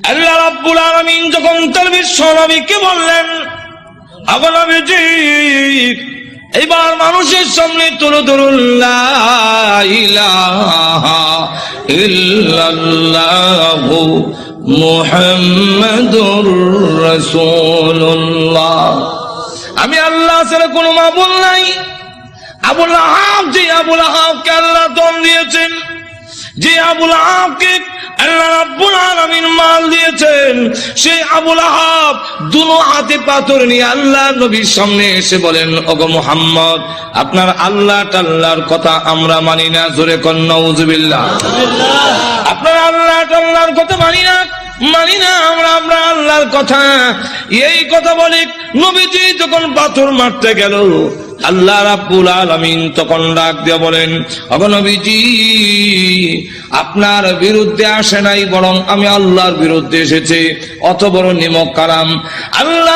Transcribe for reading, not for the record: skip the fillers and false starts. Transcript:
আল্লাহ রাব্বুল আলামিন যখন তার বিশ্ব নবীকে বললেন, আগো নবীজি এবার মানুষের সামনে তুলে ধরুন লা ইলাহা ইল্লাল্লাহু মুহাম্মাদুর রাসূলুল্লাহ। আমি আল্লাহ ছাড়া কোনো মাবুদ নাই। আবুল আহাব, যে আবুল আহাবকে আল্লাহ দম দিয়েছেন, যে আবুল আহাবকে আল্লাহ রাব্বুল আলামিন মাল দিয়েছেন, সেই আবুল আহাব দুনো হাতে পাথর নিয়ে আল্লাহ নবীর সামনে এসে বলেন, ওগো মুহাম্মদ, আপনার আল্লাহ টাল্লাহর কথা আমরা মানি না। জোরে কোন নাউযুবিল্লাহ। আপনার আল্লাহ টাল্লাহর কথা মানি না আমরা আল্লাহর কথা। এই কথা বলে নবীজি যখন পাথর মারতে গেল, আল্লাহ রাব্বুল আলামিন তখন ডাক দিয়ে বলেন, ওগো নবীজি, আপনার বিরুদ্ধে আসে নাই, বরং আমি আল্লাহর বিরুদ্ধে এসেছে। অত বড় নিমক কালাম আল্লাহ